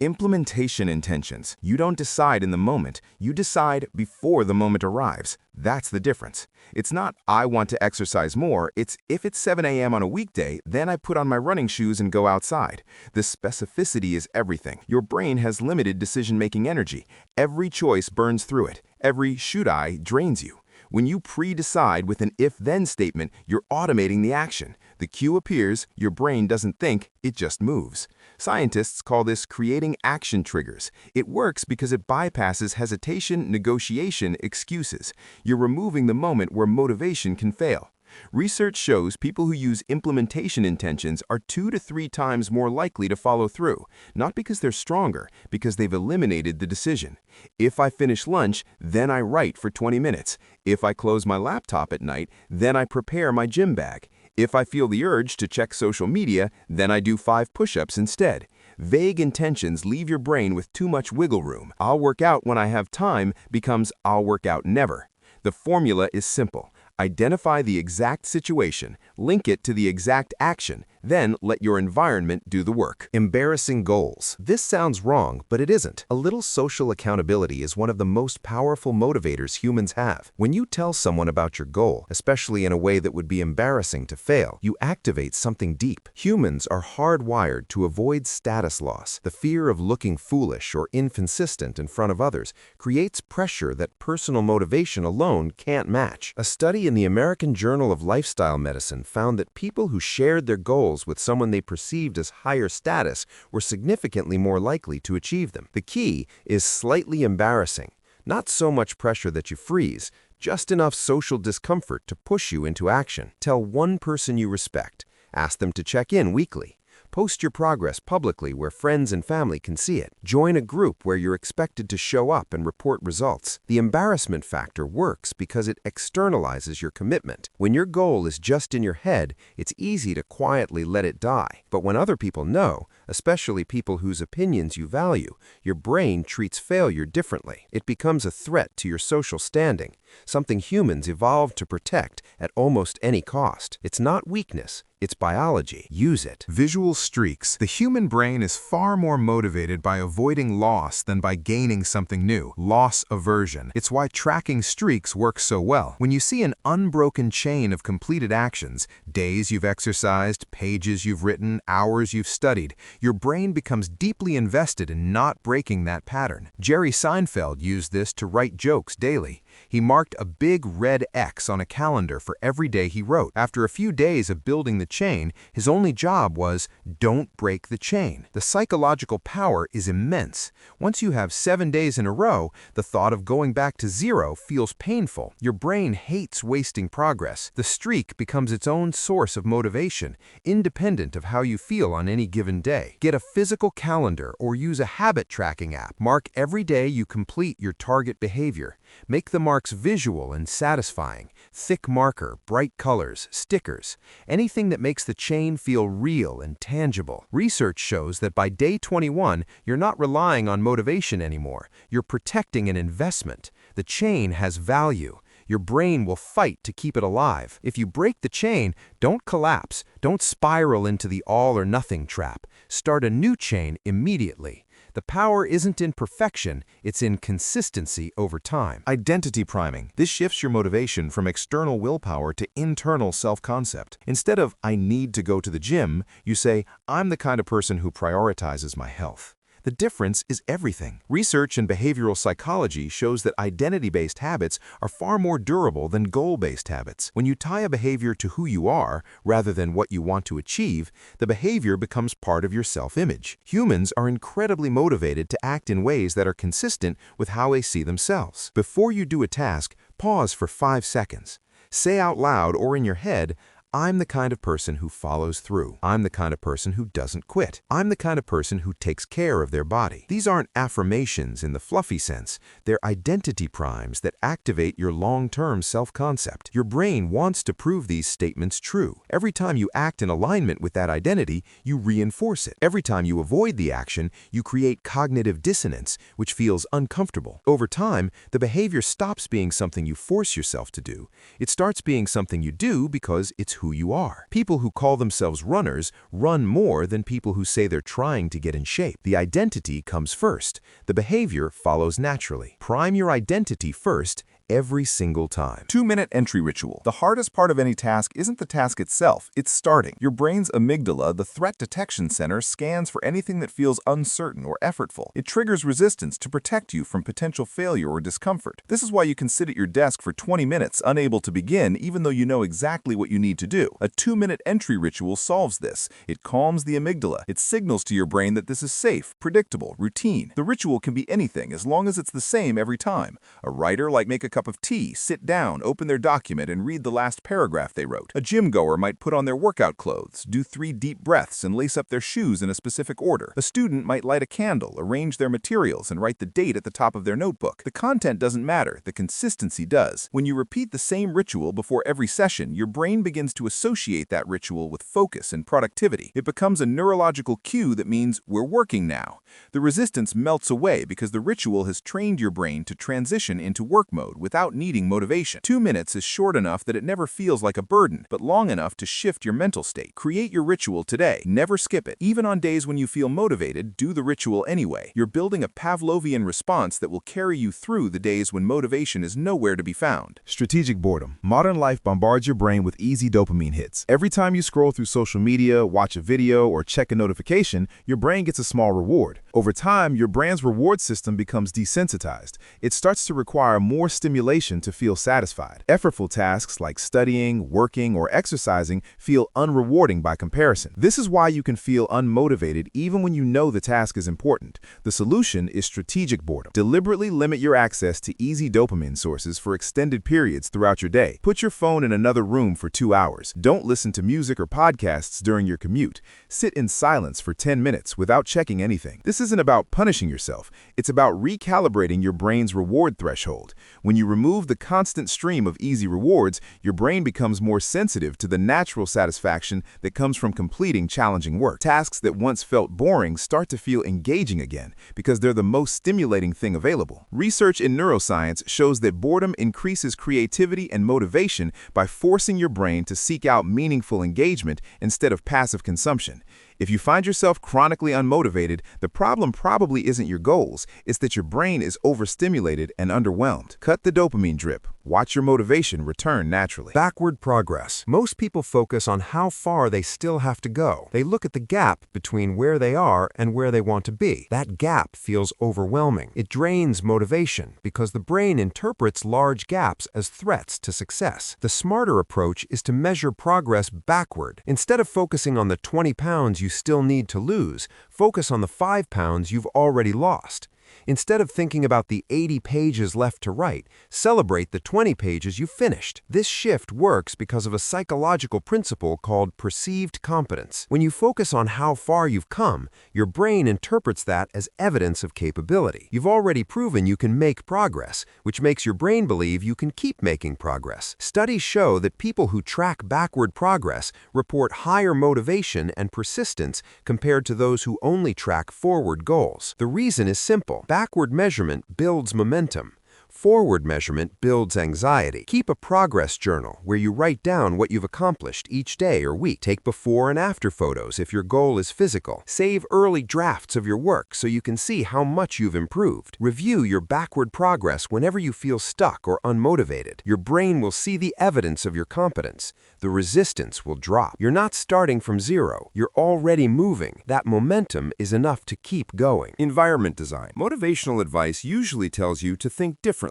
Implementation intentions. You don't decide in the moment, you decide before the moment arrives. That's the difference. It's not, I want to exercise more, it's, if it's 7 a.m. on a weekday, then I put on my running shoes and go outside. The specificity is everything. Your brain has limited decision-making energy. Every choice burns through it. Every should I drains you. When you pre-decide with an if-then statement, you're automating the action. The cue appears, your brain doesn't think, it just moves. Scientists call this creating action triggers. It works because it bypasses hesitation, negotiation, excuses. You're removing the moment where motivation can fail. Research shows people who use implementation intentions are 2 to 3 times more likely to follow through, not because they're stronger, because they've eliminated the decision. If I finish lunch, then I write for 20 minutes. If I close my laptop at night, then I prepare my gym bag. If I feel the urge to check social media, then I do 5 push-ups instead. Vague intentions leave your brain with too much wiggle room. I'll work out when I have time becomes I'll work out never. The formula is simple. Identify the exact situation, link it to the exact action, then let your environment do the work. Embarrassing goals. This sounds wrong, but it isn't. A little social accountability is one of the most powerful motivators humans have. When you tell someone about your goal, especially in a way that would be embarrassing to fail, you activate something deep. Humans are hardwired to avoid status loss. The fear of looking foolish or inconsistent in front of others creates pressure that personal motivation alone can't match. A study in the American Journal of Lifestyle Medicine found that people who shared their goals with someone they perceived as higher status were significantly more likely to achieve them. The key is slightly embarrassing. Not so much pressure that you freeze, just enough social discomfort to push you into action. Tell one person you respect. Ask them to check in weekly. Post your progress publicly where friends and family can see it. Join a group where you're expected to show up and report results. The embarrassment factor works because it externalizes your commitment. When your goal is just in your head, it's easy to quietly let it die. But when other people know, especially people whose opinions you value, your brain treats failure differently. It becomes a threat to your social standing, something humans evolved to protect at almost any cost. It's not weakness. It's biology. Use it. Visual streaks. The human brain is far more motivated by avoiding loss than by gaining something new. Loss aversion. It's why tracking streaks works so well. When you see an unbroken chain of completed actions, days you've exercised, pages you've written, hours you've studied, your brain becomes deeply invested in not breaking that pattern. Jerry Seinfeld used this to write jokes daily. He marked a big red X on a calendar for every day he wrote. After a few days of building the chain, his only job was, don't break the chain. The psychological power is immense. Once you have 7 days in a row, the thought of going back to 0 feels painful. Your brain hates wasting progress. The streak becomes its own source of motivation, independent of how you feel on any given day. Get a physical calendar or use a habit tracking app. Mark every day you complete your target behavior. Make the marks visual and satisfying. Thick marker, bright colors, stickers. Anything that makes the chain feel real and tangible. Research shows that by day 21, you're not relying on motivation anymore. You're protecting an investment. The chain has value. Your brain will fight to keep it alive. If you break the chain, don't collapse. Don't spiral into the all-or-nothing trap. Start a new chain immediately. The power isn't in perfection, it's in consistency over time. Identity priming. This shifts your motivation from external willpower to internal self-concept. Instead of, I need to go to the gym, you say, I'm the kind of person who prioritizes my health. The difference is everything. Research in behavioral psychology shows that identity-based habits are far more durable than goal-based habits. When you tie a behavior to who you are, rather than what you want to achieve, the behavior becomes part of your self-image. Humans are incredibly motivated to act in ways that are consistent with how they see themselves. Before you do a task, pause for 5 seconds. Say out loud or in your head, I'm the kind of person who follows through. I'm the kind of person who doesn't quit. I'm the kind of person who takes care of their body. These aren't affirmations in the fluffy sense. They're identity primes that activate your long-term self-concept. Your brain wants to prove these statements true. Every time you act in alignment with that identity, you reinforce it. Every time you avoid the action, you create cognitive dissonance, which feels uncomfortable. Over time, the behavior stops being something you force yourself to do. It starts being something you do because it's who you are. People who call themselves runners run more than people who say they're trying to get in shape. The identity comes first. The behavior follows naturally. Prime your identity first every single time. 2-minute entry ritual. The hardest part of any task isn't the task itself, it's starting. Your brain's amygdala, the threat detection center, scans for anything that feels uncertain or effortful. It triggers resistance to protect you from potential failure or discomfort. This is why you can sit at your desk for 20 minutes unable to begin even though you know exactly what you need to do. A 2-minute entry ritual solves this. It calms the amygdala. It signals to your brain that this is safe, predictable, routine. The ritual can be anything as long as it's the same every time. A writer might make a cup of tea, sit down, open their document, and read the last paragraph they wrote. A gym goer might put on their workout clothes, do 3 deep breaths, and lace up their shoes in a specific order. A student might light a candle, arrange their materials, and write the date at the top of their notebook. The content doesn't matter, the consistency does. When you repeat the same ritual before every session, your brain begins to associate that ritual with focus and productivity. It becomes a neurological cue that means we're working now. The resistance melts away because the ritual has trained your brain to transition into work mode without needing motivation. 2 minutes is short enough that it never feels like a burden, but long enough to shift your mental state. Create your ritual today. Never skip it. Even on days when you feel motivated, do the ritual anyway. You're building a Pavlovian response that will carry you through the days when motivation is nowhere to be found. Strategic boredom. Modern life bombards your brain with easy dopamine hits. Every time you scroll through social media, watch a video, or check a notification, your brain gets a small reward. Over time, your brain's reward system becomes desensitized. It starts to require more stimulation to feel satisfied. Effortful tasks like studying, working, or exercising feel unrewarding by comparison. This is why you can feel unmotivated even when you know the task is important. The solution is strategic boredom. Deliberately limit your access to easy dopamine sources for extended periods throughout your day. Put your phone in another room for 2 hours. Don't listen to music or podcasts during your commute. Sit in silence for 10 minutes without checking anything. This isn't about punishing yourself. It's about recalibrating your brain's reward threshold. When you remove the constant stream of easy rewards, your brain becomes more sensitive to the natural satisfaction that comes from completing challenging work. Tasks that once felt boring start to feel engaging again because they're the most stimulating thing available. Research in neuroscience shows that boredom increases creativity and motivation by forcing your brain to seek out meaningful engagement instead of passive consumption. If you find yourself chronically unmotivated, the problem probably isn't your goals, it's that your brain is overstimulated and underwhelmed. Cut the dopamine drip. Watch your motivation return naturally. Backward progress. Most people focus on how far they still have to go. They look at the gap between where they are and where they want to be. That gap feels overwhelming. It drains motivation because the brain interprets large gaps as threats to success. The smarter approach is to measure progress backward. Instead of focusing on the 20 pounds you still need to lose, focus on the 5 pounds you've already lost. Instead of thinking about the 80 pages left to write, celebrate the 20 pages you finished. This shift works because of a psychological principle called perceived competence. When you focus on how far you've come, your brain interprets that as evidence of capability. You've already proven you can make progress, which makes your brain believe you can keep making progress. Studies show that people who track backward progress report higher motivation and persistence compared to those who only track forward goals. The reason is simple. Backward measurement builds momentum. Forward measurement builds anxiety. Keep a progress journal where you write down what you've accomplished each day or week. Take before and after photos if your goal is physical. Save early drafts of your work so you can see how much you've improved. Review your backward progress whenever you feel stuck or unmotivated. Your brain will see the evidence of your competence. The resistance will drop. You're not starting from zero. You're already moving. That momentum is enough to keep going. Environment design. Motivational advice usually tells you to think differently,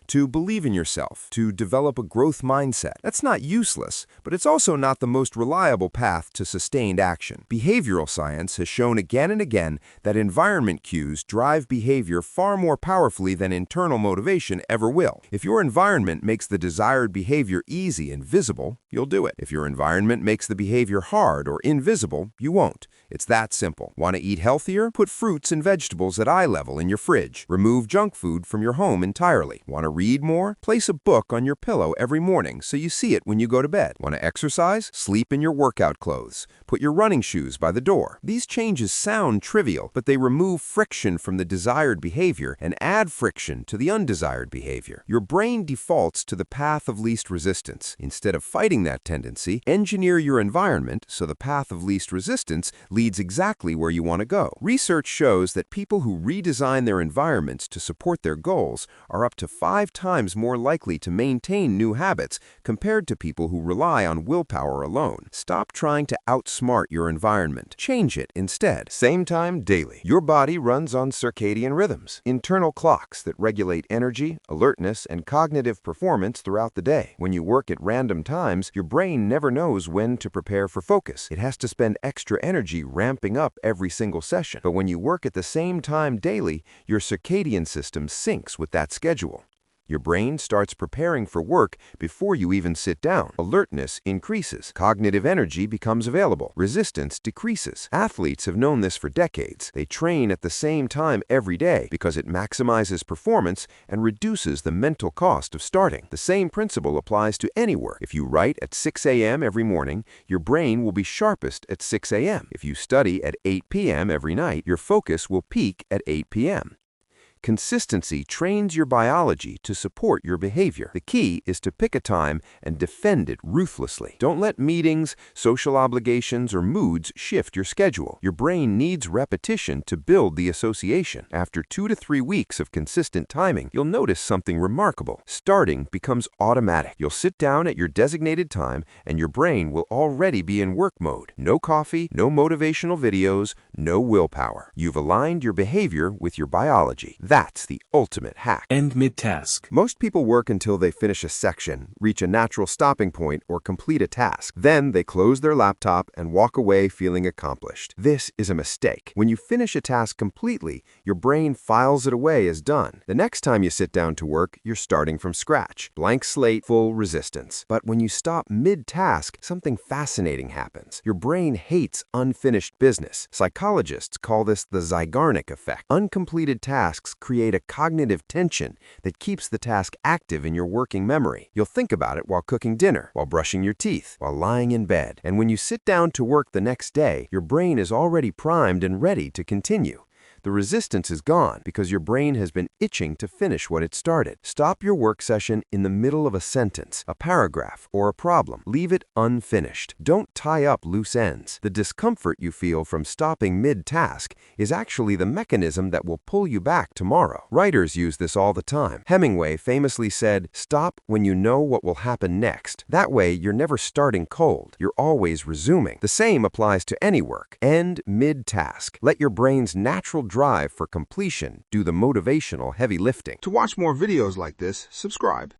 to believe in yourself, to develop a growth mindset. That's not useless, but it's also not the most reliable path to sustained action. Behavioral science has shown again and again that environment cues drive behavior far more powerfully than internal motivation ever will. If your environment makes the desired behavior easy and visible, you'll do it. If your environment makes the behavior hard or invisible, you won't. It's that simple. Want to eat healthier? Put fruits and vegetables at eye level in your fridge. Remove junk food from your home entirely. Want to read more? Place a book on your pillow every morning so you see it when you go to bed. Want to exercise? Sleep in your workout clothes. Put your running shoes by the door. These changes sound trivial, but they remove friction from the desired behavior and add friction to the undesired behavior. Your brain defaults to the path of least resistance. Instead of fighting that tendency, engineer your environment so the path of least resistance leads exactly where you want to go. Research shows that people who redesign their environments to support their goals are up to 5 times more likely to maintain new habits compared to people who rely on willpower alone. Stop trying to outsmart your environment. Change it instead. Same time daily. Your body runs on circadian rhythms, internal clocks that regulate energy, alertness, and cognitive performance throughout the day. When you work at random times, your brain never knows when to prepare for focus. It has to spend extra energy ramping up every single session. But when you work at the same time daily, your circadian system syncs with that schedule. Your brain starts preparing for work before you even sit down. Alertness increases. Cognitive energy becomes available. Resistance decreases. Athletes have known this for decades. They train at the same time every day because it maximizes performance and reduces the mental cost of starting. The same principle applies to any work. If you write at 6 a.m. every morning, your brain will be sharpest at 6 a.m. If you study at 8 p.m. every night, your focus will peak at 8 p.m. Consistency trains your biology to support your behavior. The key is to pick a time and defend it ruthlessly. Don't let meetings, social obligations, or moods shift your schedule. Your brain needs repetition to build the association. After 2 to 3 weeks of consistent timing, you'll notice something remarkable. Starting becomes automatic. You'll sit down at your designated time, and your brain will already be in work mode. No coffee, no motivational videos, no willpower. You've aligned your behavior with your biology. That's the ultimate hack. End mid-task. Most people work until they finish a section, reach a natural stopping point, or complete a task. Then they close their laptop and walk away feeling accomplished. This is a mistake. When you finish a task completely, your brain files it away as done. The next time you sit down to work, you're starting from scratch. Blank slate, full resistance. But when you stop mid-task, something fascinating happens. Your brain hates unfinished business. Psychologists call this the Zeigarnik effect. Uncompleted tasks create a cognitive tension that keeps the task active in your working memory. You'll think about it while cooking dinner, while brushing your teeth, while lying in bed. And when you sit down to work the next day, your brain is already primed and ready to continue. The resistance is gone because your brain has been itching to finish what it started. Stop your work session in the middle of a sentence, a paragraph, or a problem. Leave it unfinished. Don't tie up loose ends. The discomfort you feel from stopping mid-task is actually the mechanism that will pull you back tomorrow. Writers use this all the time. Hemingway famously said, "Stop when you know what will happen next." That way, you're never starting cold. You're always resuming. The same applies to any work. End mid-task. Let your brain's natural drive for completion do the motivational heavy lifting. To watch more videos like this, subscribe.